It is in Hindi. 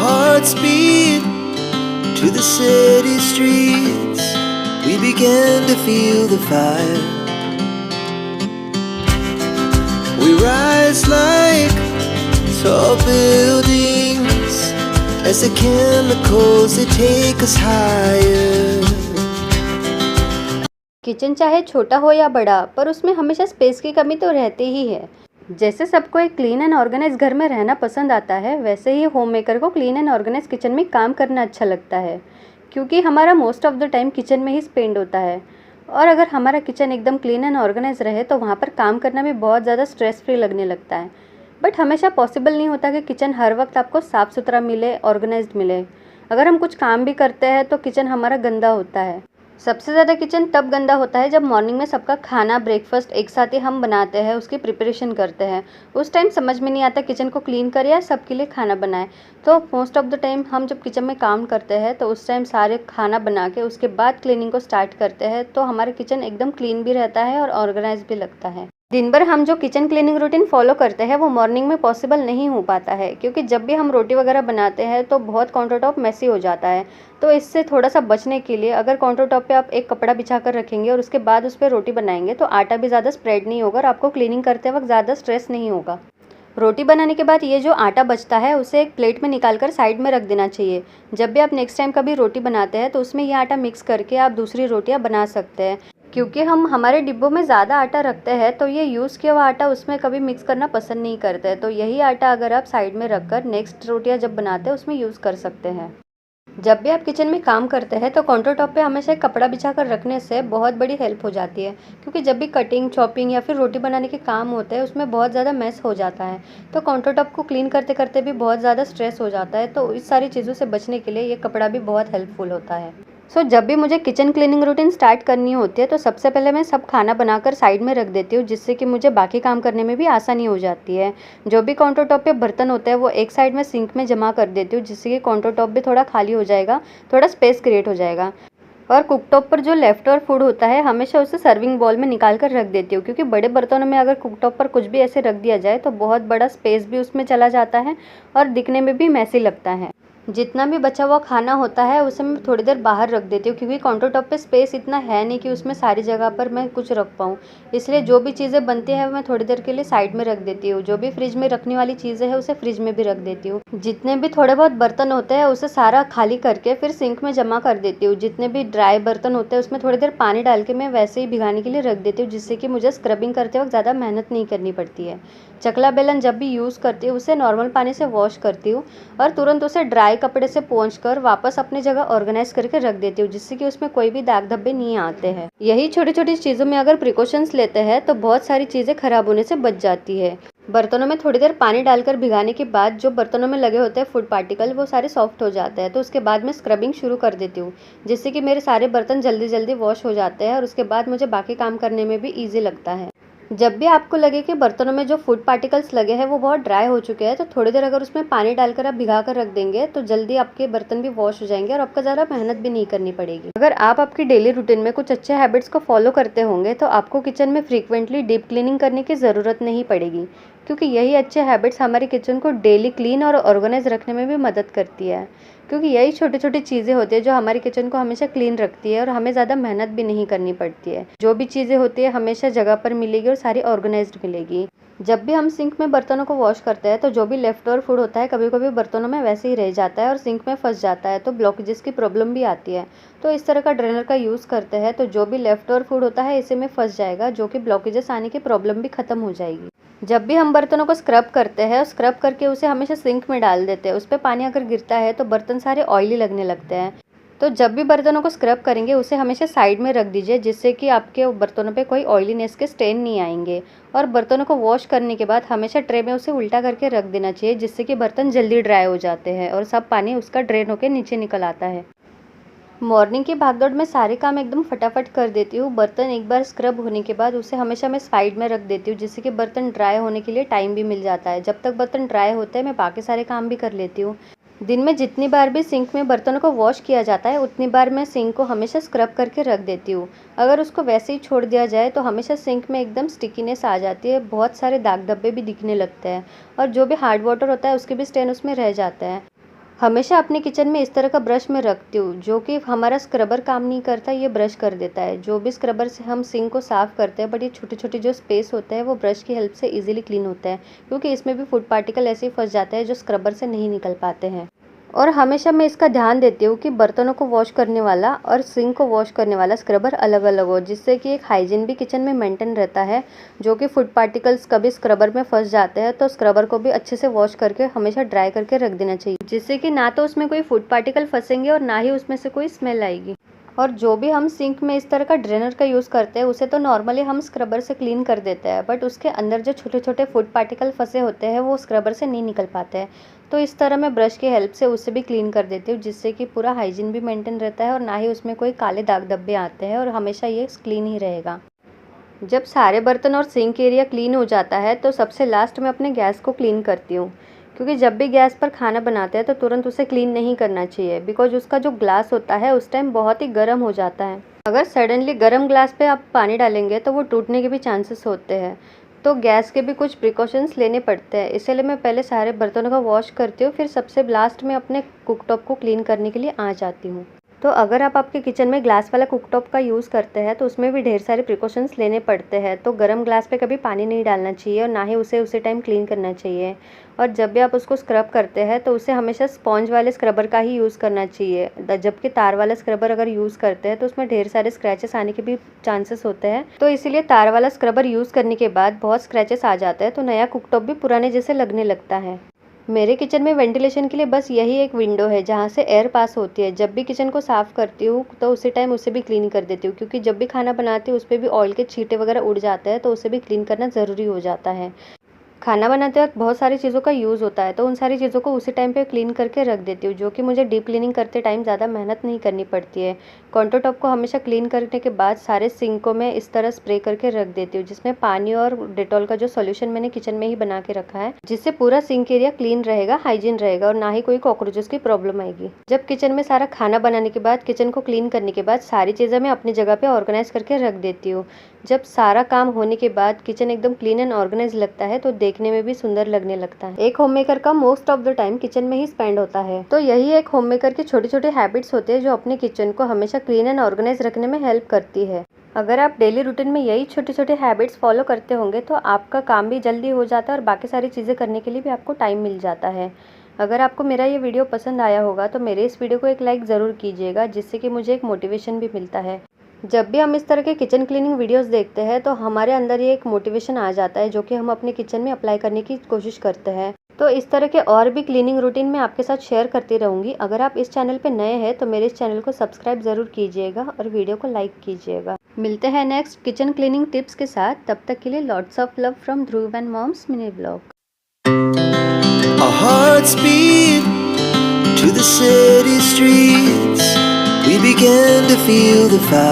hearts beat to the city streets. We began to feel the fire. We rise like tall buildings as the chemicals they take us higher. Kitchen चाहे छोटा हो या बड़ा, पर उसमें हमेशा स्पेस की कमी तो रहती ही है। जैसे सबको एक क्लीन एंड ऑर्गेनाइज घर में रहना पसंद आता है, वैसे ही होम मेकर को क्लीन एंड ऑर्गेनाइज किचन में काम करना अच्छा लगता है, क्योंकि हमारा most of the time kitchen में ही स्पेंड होता है। और अगर हमारा किचन एकदम क्लीन एंड ऑर्गेनाइज रहे तो वहाँ पर काम करना भी बहुत ज़्यादा स्ट्रेस फ्री लगने लगता है। बट हमेशा पॉसिबल नहीं होता कि किचन हर वक्त आपको साफ़ सुथरा मिले, ऑर्गेनाइज्ड मिले। अगर हम कुछ काम भी करते हैं तो किचन हमारा गंदा होता है। सबसे ज़्यादा किचन तब गंदा होता है जब मॉर्निंग में सबका खाना, ब्रेकफास्ट एक साथ ही हम बनाते हैं, उसकी प्रिपरेशन करते हैं। उस टाइम समझ में नहीं आता किचन को क्लीन करें या सबके लिए खाना बनाएं। तो मोस्ट ऑफ द टाइम हम जब किचन में काम करते हैं तो उस टाइम सारे खाना बना के उसके बाद क्लीनिंग को स्टार्ट करते हैं, तो हमारा किचन एकदम क्लीन भी रहता है और ऑर्गेनाइज भी लगता है। दिन भर हम जो किचन क्लीनिंग रूटीन फॉलो करते हैं वो मॉर्निंग में पॉसिबल नहीं हो पाता है, क्योंकि जब भी हम रोटी वगैरह बनाते हैं तो बहुत काउंटर टॉप मैसी हो जाता है। तो इससे थोड़ा सा बचने के लिए अगर काउंटर टॉप पे आप एक कपड़ा बिछा कर रखेंगे और उसके बाद उस पर रोटी बनाएंगे तो आटा भी ज़्यादा स्प्रेड नहीं होगा और आपको क्लीनिंग करते वक्त ज़्यादा स्ट्रेस नहीं होगा। रोटी बनाने के बाद ये जो आटा बचता है उसे एक प्लेट में निकाल कर साइड में रख देना चाहिए। जब भी आप नेक्स्ट टाइम कभी रोटी बनाते हैं तो उसमें ये आटा मिक्स करके आप दूसरी रोटियां बना सकते हैं। क्योंकि हम हमारे डिब्बों में ज़्यादा आटा रखते हैं तो ये यूज़ किया हुआ आटा उसमें कभी मिक्स करना पसंद नहीं करते, तो यही आटा अगर आप साइड में रख कर नेक्स्ट रोटियाँ जब बनाते हैं उसमें यूज़ कर सकते हैं। जब भी आप किचन में काम करते हैं तो काउंटर टॉप पे हमेशा एक कपड़ा बिछा कर रखने से बहुत बड़ी हेल्प हो जाती है, क्योंकि जब भी कटिंग, चॉपिंग या फिर रोटी बनाने के काम होते हैं उसमें बहुत ज़्यादा मैस हो जाता है। तो काउंटर टॉप को क्लीन करते करते भी बहुत ज़्यादा स्ट्रेस हो जाता है, तो इस सारी चीज़ों से बचने के लिए ये कपड़ा भी बहुत हेल्पफुल होता है। जब भी मुझे किचन क्लीनिंग रूटीन स्टार्ट करनी होती है तो सबसे पहले मैं सब खाना बनाकर साइड में रख देती हूँ, जिससे कि मुझे बाकी काम करने में भी आसानी हो जाती है। जो भी काउंटर टॉप पे बर्तन होते हैं वो एक साइड में सिंक में जमा कर देती हूँ, जिससे कि काउंटर टॉप भी थोड़ा खाली हो जाएगा, थोड़ा स्पेस क्रिएट हो जाएगा। और कुकटॉप पर जो लेफ्ट ओवर फूड होता है हमेशा उसे सर्विंग बॉल में निकाल कर रख देती हूँ, क्योंकि बड़े बर्तनों में अगर कुकटॉप पर कुछ भी ऐसे रख दिया जाए तो बहुत बड़ा स्पेस भी उसमें चला जाता है और दिखने में भी मैसी लगता है। जितना भी बचा हुआ खाना होता है उसे मैं थोड़ी देर बाहर रख देती हूँ, क्योंकि काउंटर टॉप पे स्पेस इतना है नहीं कि उसमें सारी जगह पर मैं कुछ रख पाऊँ। इसलिए जो भी चीज़ें बनती हैं मैं थोड़ी देर के लिए साइड में रख देती हूँ। जो भी फ्रिज में रखने वाली चीज़ें हैं उसे फ्रिज में भी रख देती हूँ। जितने भी थोड़े बहुत बर्तन होते हैं उसे सारा खाली करके फिर सिंक में जमा कर देती हूँ। जितने भी ड्राई बर्तन होते हैं उसमें थोड़ी देर पानी डाल के मैं वैसे ही भिगाने के लिए रख देती हूँ, जिससे कि मुझे स्क्रबिंग करते वक्त ज़्यादा मेहनत नहीं करनी पड़ती है। चकला बेलन जब भी यूज़ करती हूँ उसे नॉर्मल पानी से वॉश करती हूँ और तुरंत उसे ड्राई कपड़े से पोंछ कर वापस अपनी जगह ऑर्गेनाइज करके रख देती हूँ, जिससे कि उसमें कोई भी दाग धब्बे नहीं आते हैं। यही छोटी छोटी चीज़ों में अगर प्रिकॉशंस लेते हैं तो बहुत सारी चीज़ें खराब होने से बच जाती है। बर्तनों में थोड़ी देर पानी डालकर भिगाने के बाद जो बर्तनों में लगे होते हैं फूड पार्टिकल वो सारे सॉफ्ट हो जाते हैं, तो उसके बाद मैं स्क्रबिंग शुरू कर देती हूँ, जिससे कि मेरे सारे बर्तन जल्दी जल्दी वॉश हो जाते हैं और उसके बाद मुझे बाकी काम करने में भी ईजी लगता है। जब भी आपको लगे कि बर्तनों में जो फूड पार्टिकल्स लगे हैं वो बहुत ड्राई हो चुके हैं तो थोड़ी देर अगर उसमें पानी डालकर आप भिगा कर रख देंगे तो जल्दी आपके बर्तन भी वॉश हो जाएंगे और आपको ज़्यादा मेहनत भी नहीं करनी पड़ेगी। अगर आप आपकी डेली रूटीन में कुछ अच्छे हैबिट्स को फॉलो करते होंगे तो आपको किचन में फ्रीक्वेंटली डीप क्लीनिंग करने की ज़रूरत नहीं पड़ेगी, क्योंकि यही अच्छे हैबिट्स हमारे किचन को डेली क्लीन और ऑर्गेनाइज रखने में भी मदद करती है। क्योंकि यही छोटी छोटी चीज़ें होती है जो हमारे किचन को हमेशा क्लीन रखती है और हमें ज़्यादा मेहनत भी नहीं करनी पड़ती है। जो भी चीज़ें होती है हमेशा जगह पर मिलेगी और सारी ऑर्गेनाइज्ड मिलेगी। जब भी हम सिंक में बर्तनों को वॉश करते हैं तो जो भी लेफ्ट ओवर फूड होता है कभी कभी बर्तनों में वैसे ही रह जाता है और सिंक में फंस जाता है, तो ब्लॉकेजेस की प्रॉब्लम भी आती है। तो इस तरह का ड्रेनर का यूज़ करते हैं तो जो भी लेफ्ट ओवर फूड होता है इसी में फंस जाएगा, जो कि ब्लॉकेजेस आने की प्रॉब्लम भी खत्म हो जाएगी। जब भी हम बर्तनों को स्क्रब करते हैं, स्क्रब करके उसे हमेशा सिंक में डाल देते हैं। उस पर पानी अगर गिरता है तो बर्तन सारे ऑयली लगने लगते हैं। तो जब भी बर्तनों को स्क्रब करेंगे उसे हमेशा साइड में रख दीजिए, जिससे कि आपके बर्तनों पे कोई ऑयलीनेस के स्टेन नहीं आएंगे। और बर्तनों को वॉश करने के बाद हमेशा ट्रे में उसे उल्टा करके रख देना चाहिए, जिससे कि बर्तन जल्दी ड्राई हो जाते हैं और सब पानी उसका ड्रेन होकर नीचे निकल आता है। मॉर्निंग की भागदौड़ में सारे काम एकदम फटाफट कर देती हूँ। बर्तन एक बार स्क्रब होने के बाद उसे हमेशा मैं साइड में रख देती हूँ, जिससे कि बर्तन ड्राई होने के लिए टाइम भी मिल जाता है। जब तक बर्तन ड्राई होते हैं मैं बाकी सारे काम भी कर लेती हूँ। दिन में जितनी बार भी सिंक में बर्तनों को वॉश किया जाता है उतनी बार मैं सिंक को हमेशा स्क्रब करके रख देती हूँ। अगर उसको वैसे ही छोड़ दिया जाए तो हमेशा सिंक में एकदम स्टिकीनेस आ जाती है, बहुत सारे दाग धब्बे भी दिखने लगते हैं और जो भी हार्ड वाटर होता है उसके भी स्टेन उसमें रह जाते हैं। हमेशा अपने किचन में इस तरह का ब्रश मैं रखती हूँ जो कि हमारा स्क्रबर काम नहीं करता, ये ब्रश कर देता है। जो भी स्क्रबर से हम सिंक को साफ़ करते हैं, बट ये छोटे-छोटे जो स्पेस होते हैं वो ब्रश की हेल्प से इजीली क्लीन होते हैं, क्योंकि इसमें भी फूड पार्टिकल ऐसे ही फंस जाते हैं जो स्क्रबर से नहीं निकल पाते हैं। और हमेशा मैं इसका ध्यान देती हूँ कि बर्तनों को वॉश करने वाला और सिंक को वॉश करने वाला स्क्रबर अलग-अलग हो, जिससे कि एक हाइजीन भी किचन में मेंटेन रहता है। जो कि फूड पार्टिकल्स कभी स्क्रबर में फंस जाते हैं तो स्क्रबर को भी अच्छे से वॉश करके हमेशा ड्राई करके रख देना चाहिए, जिससे कि ना तो उसमें कोई फूड पार्टिकल फंसेंगे और ना ही उसमें से कोई स्मेल आएगी। और जो भी हम सिंक में इस तरह का ड्रेनर का यूज़ करते हैं उसे तो नॉर्मली हम स्क्रबर से क्लीन कर देते हैं, बट उसके अंदर जो छोटे-छोटे फूड पार्टिकल फंसे होते हैं वो स्क्रबर से नहीं निकल पाते हैं। तो इस तरह मैं ब्रश की हेल्प से उसे भी क्लीन कर देती हूँ, जिससे कि पूरा हाइजीन भी मेंटेन रहता है और ना ही उसमें कोई काले दाग धब्बे आते हैं और हमेशा ये क्लीन ही रहेगा। जब सारे बर्तन और सिंक एरिया क्लीन हो जाता है तो सबसे लास्ट में अपने गैस को क्लीन करती हूँ, क्योंकि जब भी गैस पर खाना बनाते हैं तो तुरंत उसे क्लीन नहीं करना चाहिए, बिकॉज उसका जो ग्लास होता है उस टाइम बहुत ही गर्म हो जाता है। अगर सडनली गर्म ग्लास पे आप पानी डालेंगे तो वो टूटने के भी चांसेस होते हैं। तो गैस के भी कुछ प्रिकॉशंस लेने पड़ते हैं, इसलिए मैं पहले सारे बर्तनों का वॉश करती हूँ, फिर सबसे लास्ट में अपने कुकटॉप को क्लीन करने के लिए आ जाती हूँ। तो अगर आप आपके किचन में ग्लास वाला कुकटॉप का यूज़ करते हैं तो उसमें भी ढेर सारे प्रिकॉशंस लेने पड़ते हैं। तो गर्म ग्लास पे कभी पानी नहीं डालना चाहिए और ना ही उसे उसी टाइम क्लीन करना चाहिए। और जब भी आप उसको स्क्रब करते हैं तो उसे हमेशा स्पॉन्ज वाले स्क्रबर का ही यूज़ करना चाहिए। जबकि तार वाला स्क्रबर अगर यूज़ करते हैं तो उसमें ढेर सारे स्क्रैचेस आने के भी चांसेस होते हैं। तो इसीलिए तार वाला स्क्रबर यूज़ करने के बाद बहुत स्क्रैचेस आ जाते हैं, तो नया कुकटॉप भी पुराने जैसे लगने लगता है। मेरे किचन में वेंटिलेशन के लिए बस यही एक विंडो है जहाँ से एयर पास होती है। जब भी किचन को साफ़ करती हूँ तो उसी टाइम उसे भी क्लीन कर देती हूँ, क्योंकि जब भी खाना बनाती हूँ उस पर भी ऑयल के छींटे वगैरह उड़ जाते हैं, तो उसे भी क्लीन करना ज़रूरी हो जाता है। खाना बनाते वक्त बहुत सारी चीज़ों का यूज़ होता है, तो उन सारी चीज़ों को उसी टाइम पे क्लीन करके रख देती हूँ, जो कि मुझे डीप क्लीनिंग करते टाइम ज़्यादा मेहनत नहीं करनी पड़ती है। काउंटर टॉप को हमेशा क्लीन करने के बाद सारे सिंक को मैं इस तरह स्प्रे करके रख देती हूँ, जिसमें पानी और डेटॉल का जो सॉल्यूशन मैंने किचन में ही बना के रखा है, जिससे पूरा सिंक एरिया क्लीन रहेगा, हाइजीन रहेगा और ना ही कोई कॉकरोचेस की प्रॉब्लम आएगी। जब किचन में सारा खाना बनाने के बाद, किचन को क्लीन करने के बाद सारी चीज़ें मैं अपनी जगह पे ऑर्गेनाइज करके रख देती हूँ। जब सारा काम होने के बाद किचन एकदम क्लीन एंड ऑर्गेनाइज लगता है तो देखने में भी सुंदर लगने लगता है। एक होममेकर का most of the time kitchen में ही स्पेंड होता है, तो यही एक होममेकर की छोटी छोटी हैबिट्स होते हैं जो अपने किचन को हमेशा क्लीन एंड ऑर्गेनाइज रखने में हेल्प करती है। अगर आप डेली रूटीन में यही छोटे छोटे हैबिट्स फॉलो करते होंगे तो आपका काम भी जल्दी हो जाता है और बाकी सारी चीज़ें करने के लिए भी आपको टाइम मिल जाता है। अगर आपको मेरा ये वीडियो पसंद आया होगा तो मेरे इस वीडियो को एक लाइक ज़रूर कीजिएगा, जिससे कि मुझे एक मोटिवेशन भी मिलता है। जब भी हम इस तरह के किचन क्लीनिंग वीडियोस देखते हैं तो हमारे अंदर ये एक मोटिवेशन आ जाता है, जो कि हम अपने किचन में अप्लाई करने की कोशिश करते हैं। तो इस तरह के और भी क्लीनिंग रूटीन मैं आपके साथ शेयर करती रहूँगी। अगर आप इस चैनल पे नए हैं तो मेरे इस चैनल को सब्सक्राइब ज़रूर कीजिएगा और वीडियो को लाइक कीजिएगा। मिलते हैं नेक्स्ट किचन क्लीनिंग टिप्स के साथ, तब तक के लिए lots of love from Dhruv and mom's mini blog. Our hearts beat to the city streets. We began to feel the fire.